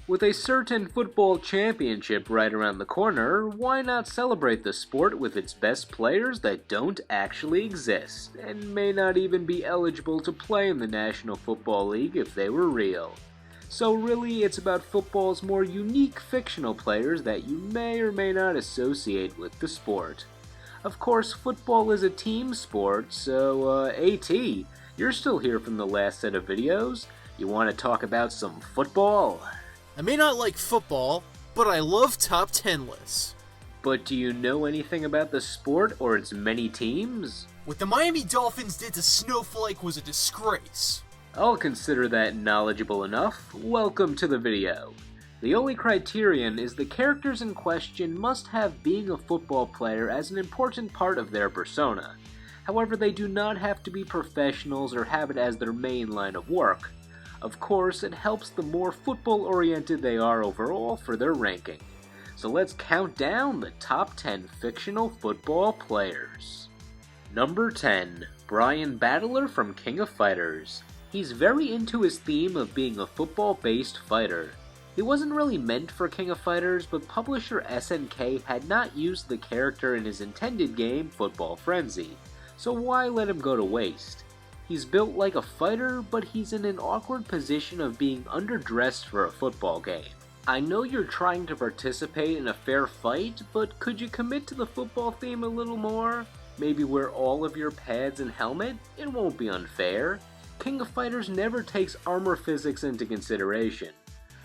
With a certain football championship right around the corner, why not celebrate the sport with its best players that don't actually exist, and may not even be eligible to play in the National Football League if they were real? So really, it's about football's more unique fictional players that you may or may not associate with the sport. Of course, football is a team sport, so A.T, you're still here from the last set of videos. You want to talk about some football? I may not like football, but I love top 10 lists. But do you know anything about the sport or its many teams? What the Miami Dolphins did to Snowflake was a disgrace. I'll consider that knowledgeable enough. Welcome to the video. The only criterion is the characters in question must have being a football player as an important part of their persona. However, they do not have to be professionals or have it as their main line of work. Of course, it helps the more football-oriented they are overall for their ranking. So let's count down the top 10 fictional football players. Number 10. Brian Battler from King of Fighters. He's very into his theme of being a football-based fighter. He wasn't really meant for King of Fighters, but publisher SNK had not used the character in his intended game, Football Frenzy, so why let him go to waste? He's built like a fighter, but he's in an awkward position of being underdressed for a football game. I know you're trying to participate in a fair fight, but could you commit to the football theme a little more? Maybe wear all of your pads and helmet? It won't be unfair. King of Fighters never takes armor physics into consideration.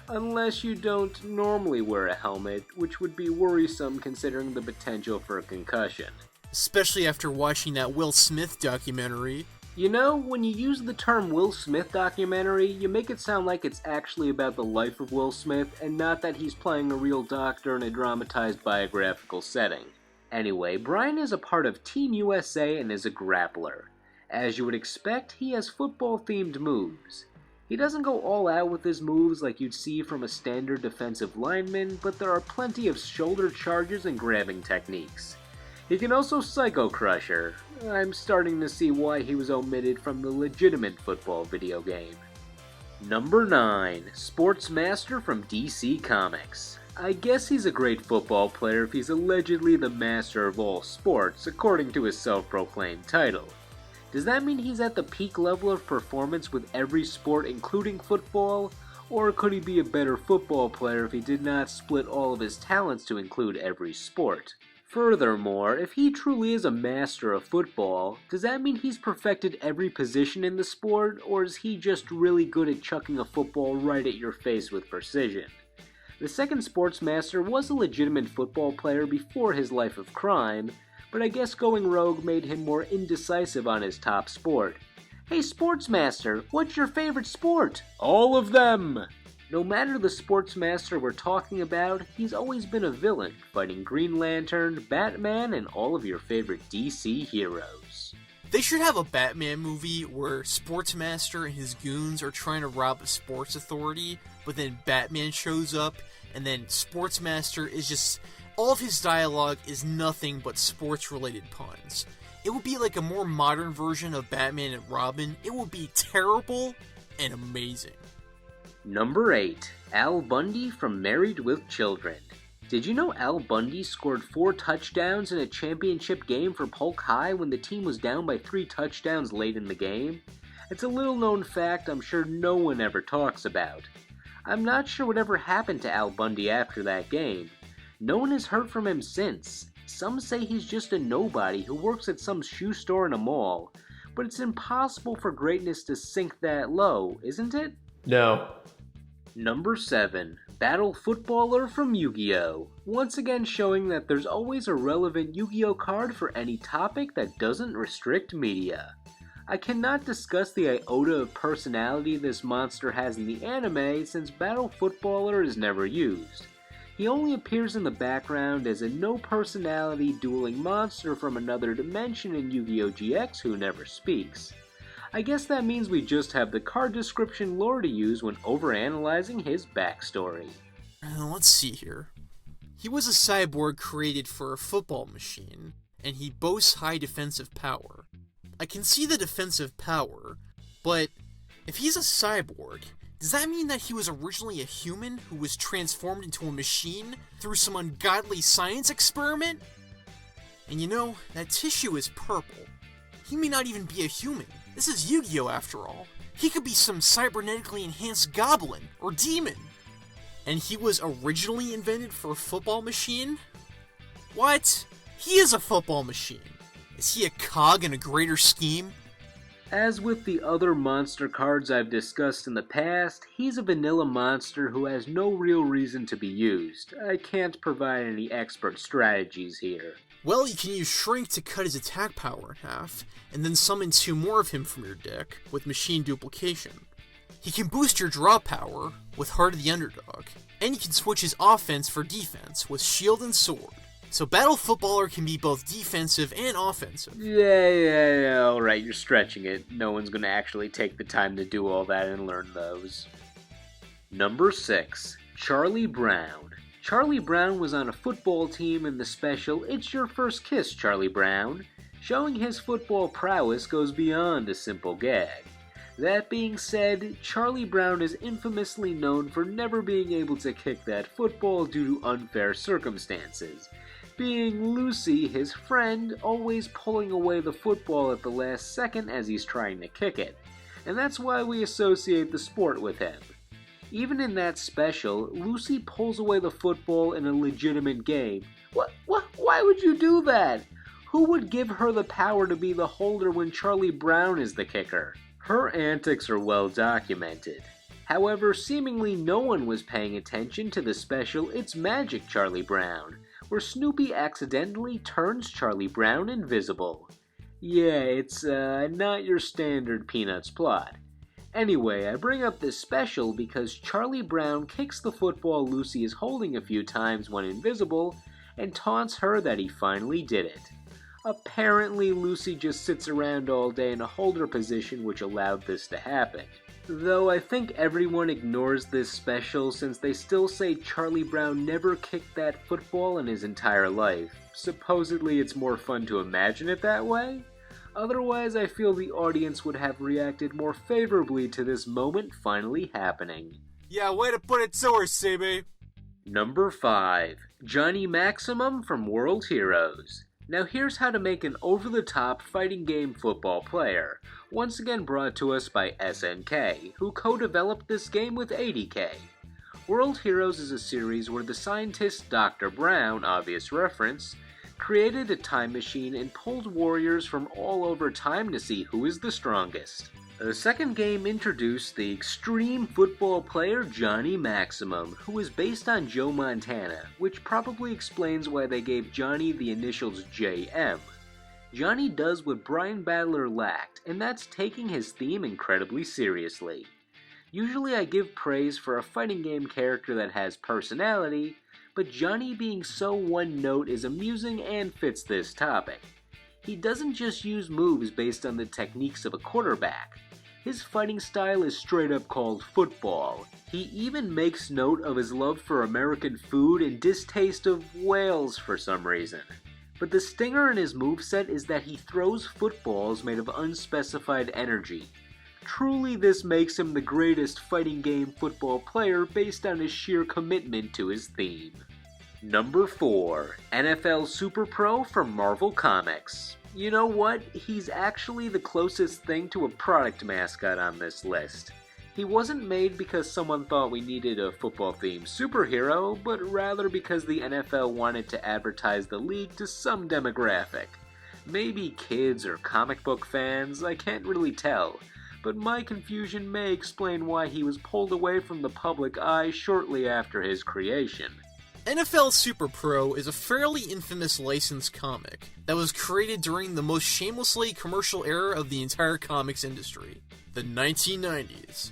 Unless you don't normally wear a helmet, which would be worrisome considering the potential for a concussion. Especially after watching that Will Smith documentary. You know, when you use the term Will Smith documentary, you make it sound like it's actually about the life of Will Smith and not that he's playing a real doctor in a dramatized biographical setting. Anyway, Brian is a part of Team USA and is a grappler. As you would expect, he has football-themed moves. He doesn't go all out with his moves like you'd see from a standard defensive lineman, but there are plenty of shoulder charges and grabbing techniques. He can also Psycho Crusher. I'm starting to see why he was omitted from the legitimate football video game. Number 9. Sportsmaster from DC Comics. I guess he's a great football player if he's allegedly the master of all sports, according to his self-proclaimed title. Does that mean he's at the peak level of performance with every sport including football? Or could he be a better football player if he did not split all of his talents to include every sport? Furthermore, if he truly is a master of football, does that mean he's perfected every position in the sport, or is he just really good at chucking a football right at your face with precision? The second Sportsmaster was a legitimate football player before his life of crime, but I guess going rogue made him more indecisive on his top sport. Hey Sportsmaster, what's your favorite sport? All of them! No matter the Sportsmaster we're talking about, he's always been a villain, fighting Green Lantern, Batman, and all of your favorite DC heroes. They should have a Batman movie where Sportsmaster and his goons are trying to rob a sports authority, but then Batman shows up, and then Sportsmaster is just... all of his dialogue is nothing but sports-related puns. It would be like a more modern version of Batman and Robin. It would be terrible and amazing. Number 8. Al Bundy from Married with Children. Did you know Al Bundy scored 4 touchdowns in a championship game for Polk High when the team was down by 3 touchdowns late in the game? It's a little known fact I'm sure no one ever talks about. I'm not sure whatever happened to Al Bundy after that game. No one has heard from him since. Some say he's just a nobody who works at some shoe store in a mall, but it's impossible for greatness to sink that low, isn't it? No. Number 7. Battle Footballer from Yu-Gi-Oh! Once again showing that there's always a relevant Yu-Gi-Oh! Card for any topic that doesn't restrict media. I cannot discuss the iota of personality this monster has in the anime since Battle Footballer is never used. He only appears in the background as a no-personality dueling monster from another dimension in Yu-Gi-Oh! GX who never speaks. I guess that means we just have the card description lore to use when overanalyzing his backstory. Let's see here. He was a cyborg created for a football machine, and he boasts high defensive power. I can see the defensive power, but if he's a cyborg, Does that mean that he was originally a human who was transformed into a machine through some ungodly science experiment? And you know, that tissue is purple. He may not even be a human. This is Yu-Gi-Oh! After all. He could be some cybernetically enhanced goblin or demon. And he was originally invented for a football machine? What? He is a football machine. Is he a cog in a greater scheme? As with the other monster cards I've discussed in the past, he's a vanilla monster who has no real reason to be used. I can't provide any expert strategies here. Well, you can use Shrink to cut his attack power in half, and then summon 2 more of him from your deck with Machine Duplication. He can boost your draw power with Heart of the Underdog, and you can switch his offense for defense with Shield and Sword. So Battle Footballer can be both defensive and offensive. Yeah, alright, you're stretching it. No one's gonna actually take the time to do all that and learn those. Number 6, Charlie Brown. Charlie Brown was on a football team in the special It's Your First Kiss, Charlie Brown. Showing his football prowess goes beyond a simple gag. That being said, Charlie Brown is infamously known for never being able to kick that football due to unfair circumstances. Being Lucy, his friend, always pulling away the football at the last second as he's trying to kick it. And that's why we associate the sport with him. Even in that special, Lucy pulls away the football in a legitimate game. Why would you do that? Who would give her the power to be the holder when Charlie Brown is the kicker? Her antics are well documented. However, seemingly no one was paying attention to the special It's Magic Charlie Brown, where Snoopy accidentally turns Charlie Brown invisible. Yeah, it's not your standard Peanuts plot. Anyway, I bring up this special because Charlie Brown kicks the football Lucy is holding a few times when invisible, and taunts her that he finally did it. Apparently, Lucy just sits around all day in a holder position which allowed this to happen. Though I think everyone ignores this special since they still say Charlie Brown never kicked that football in his entire life. Supposedly it's more fun to imagine it that way? Otherwise, I feel the audience would have reacted more favorably to this moment finally happening. Yeah, way to put it to her, CB. Number 5. Johnny Maximum from World Heroes. Now here's how to make an over-the-top fighting game football player, once again brought to us by SNK, who co-developed this game with A.T. World Heroes is a series where the scientist Dr. Brown, obvious reference, created a time machine and pulled warriors from all over time to see who is the strongest. The second game introduced the extreme football player Johnny Maximum, who is based on Joe Montana, which probably explains why they gave Johnny the initials JM. Johnny does what Brian Badler lacked, and that's taking his theme incredibly seriously. Usually I give praise for a fighting game character that has personality, but Johnny being so one-note is amusing and fits this topic. He doesn't just use moves based on the techniques of a quarterback. His fighting style is straight up called football. He even makes note of his love for American food and distaste of whales for some reason. But the stinger in his moveset is that he throws footballs made of unspecified energy. Truly, this makes him the greatest fighting game football player based on his sheer commitment to his theme. Number 4. NFL Super Pro from Marvel Comics. You know what? He's actually the closest thing to a product mascot on this list. He wasn't made because someone thought we needed a football-themed superhero, but rather because the NFL wanted to advertise the league to some demographic. Maybe kids or comic book fans, I can't really tell. But my confusion may explain why he was pulled away from the public eye shortly after his creation. NFL Super Pro is a fairly infamous licensed comic that was created during the most shamelessly commercial era of the entire comics industry, the 1990s.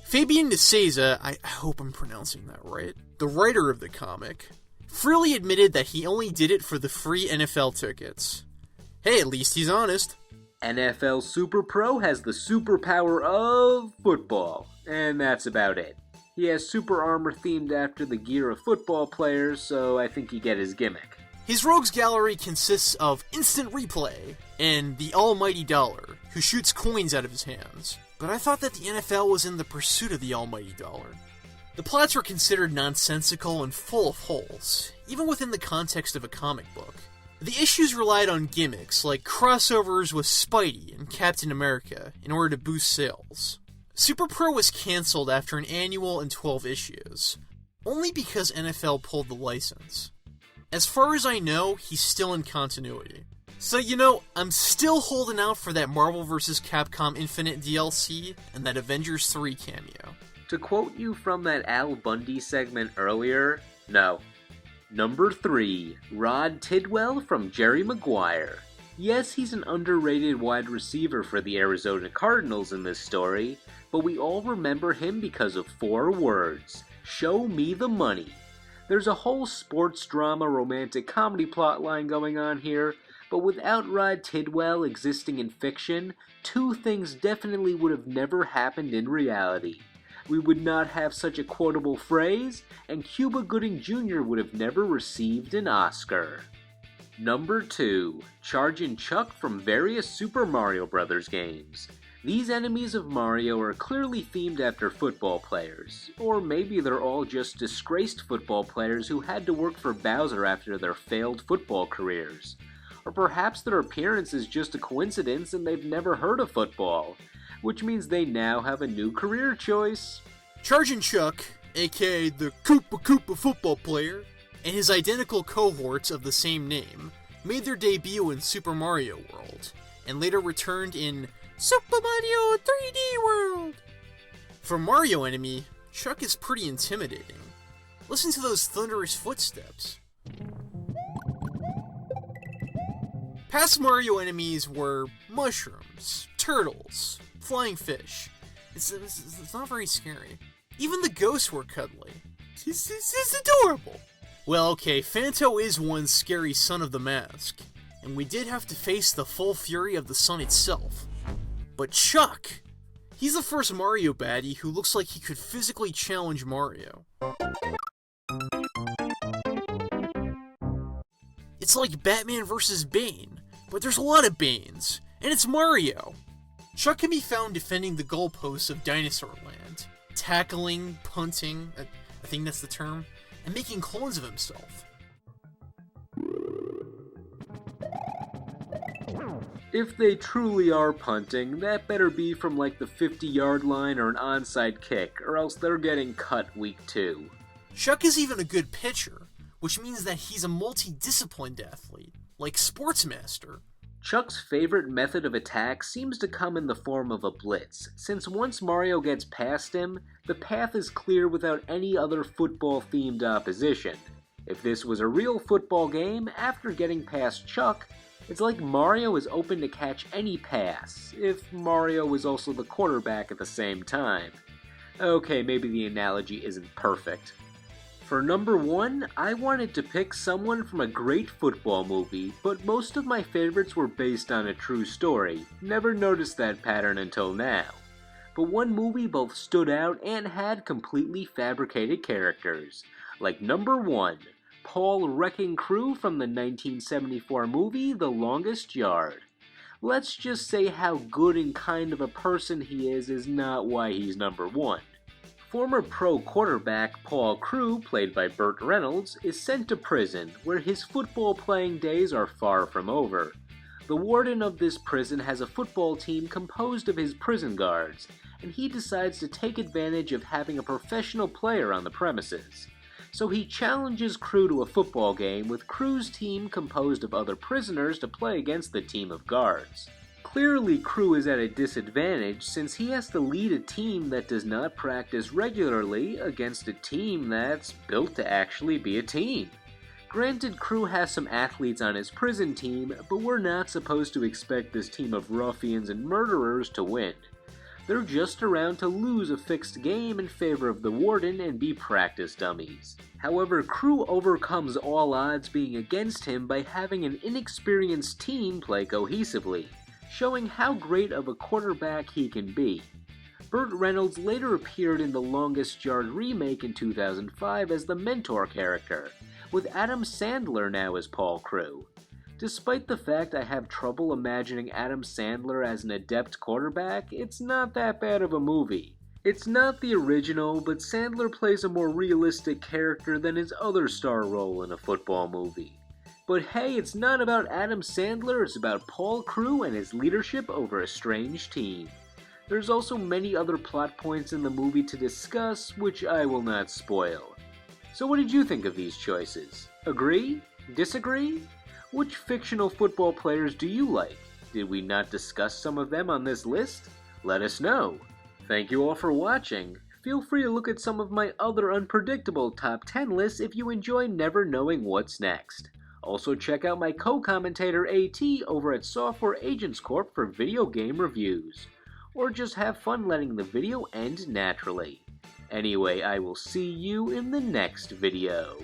Fabian Nicieza, I hope I'm pronouncing that right, the writer of the comic, freely admitted that he only did it for the free NFL tickets. Hey, at least he's honest. NFL Super Pro has the superpower of football, and that's about it. He has super armor themed after the gear of football players, so I think you get his gimmick. His rogues gallery consists of Instant Replay and the Almighty Dollar, who shoots coins out of his hands. But I thought that the NFL was in the pursuit of the almighty dollar. The plots were considered nonsensical and full of holes, even within the context of a comic book. The issues relied on gimmicks like crossovers with Spidey and Captain America in order to boost sales. Super Pro was cancelled after an annual and 12 issues, only because NFL pulled the license. As far as I know, he's still in continuity. So I'm still holding out for that Marvel vs. Capcom Infinite DLC and that Avengers 3 cameo. To quote you from that Al Bundy segment earlier, no. Number 3, Rod Tidwell from Jerry Maguire. Yes, he's an underrated wide receiver for the Arizona Cardinals in this story, but we all remember him because of 4 words: show me the money. There's a whole sports drama romantic comedy plotline going on here, but without Rod Tidwell existing in fiction, 2 things definitely would have never happened in reality. We would not have such a quotable phrase, and Cuba Gooding Jr. would have never received an Oscar. Number 2, Chargin' Chuck from various Super Mario Bros. Games. These enemies of Mario are clearly themed after football players, or maybe they're all just disgraced football players who had to work for Bowser after their failed football careers. Or perhaps their appearance is just a coincidence and they've never heard of football, which means they now have a new career choice. Chargin' Chuck, aka the Koopa Koopa football player, and his identical cohorts of the same name, made their debut in Super Mario World, and later returned in Super Mario 3D World. For Mario Enemy, Chuck is pretty intimidating. Listen to those thunderous footsteps. Past Mario enemies were mushrooms, turtles, flying fish. It's not very scary. Even the ghosts were cuddly. This is adorable. Well, okay, Phanto is one scary son of the mask, and we did have to face the full fury of the sun itself. But Chuck, he's the first Mario baddie who looks like he could physically challenge Mario. It's like Batman vs. Bane, but there's a lot of Banes, and it's Mario. Chuck can be found defending the goalposts of Dinosaur Land, tackling, punting, I think that's the term, and making clones of himself. If they truly are punting, that better be from like the 50-yard line or an onside kick, or else they're getting cut week 2. Chuck is even a good pitcher, which means that he's a multi-disciplined athlete, like Sportsmaster. Chuck's favorite method of attack seems to come in the form of a blitz, since once Mario gets past him, the path is clear without any other football-themed opposition. If this was a real football game, after getting past Chuck, it's like Mario is open to catch any pass, if Mario was also the quarterback at the same time. Okay, maybe the analogy isn't perfect. For number 1, I wanted to pick someone from a great football movie, but most of my favorites were based on a true story. Never noticed that pattern until now. But one movie both stood out and had completely fabricated characters. Like number 1, Paul Wrecking Crew from the 1974 movie The Longest Yard. Let's just say how good and kind of a person he is not why he's number 1. Former pro quarterback Paul Crew, played by Burt Reynolds, is sent to prison, where his football playing days are far from over. The warden of this prison has a football team composed of his prison guards, and he decides to take advantage of having a professional player on the premises. So he challenges Crew to a football game with Crew's team composed of other prisoners to play against the team of guards. Clearly, Crew is at a disadvantage since he has to lead a team that does not practice regularly against a team that's built to actually be a team. Granted, Crew has some athletes on his prison team, but we're not supposed to expect this team of ruffians and murderers to win. They're just around to lose a fixed game in favor of the warden and be practice dummies. However, Crew overcomes all odds being against him by having an inexperienced team play cohesively, showing how great of a quarterback he can be. Burt Reynolds later appeared in The Longest Yard remake in 2005 as the mentor character, with Adam Sandler now as Paul Crew. Despite the fact I have trouble imagining Adam Sandler as an adept quarterback, it's not that bad of a movie. It's not the original, but Sandler plays a more realistic character than his other star role in a football movie. But hey, it's not about Adam Sandler, it's about Paul Crewe and his leadership over a strange team. There's also many other plot points in the movie to discuss, which I will not spoil. So what did you think of these choices? Agree? Disagree? Which fictional football players do you like? Did we not discuss some of them on this list? Let us know. Thank you all for watching. Feel free to look at some of my other unpredictable top 10 lists if you enjoy never knowing what's next. Also check out my co-commentator A.T over at SoftwareAgentsCorp for video game reviews. Or just have fun letting the video end naturally. Anyway, I will see you in the next video.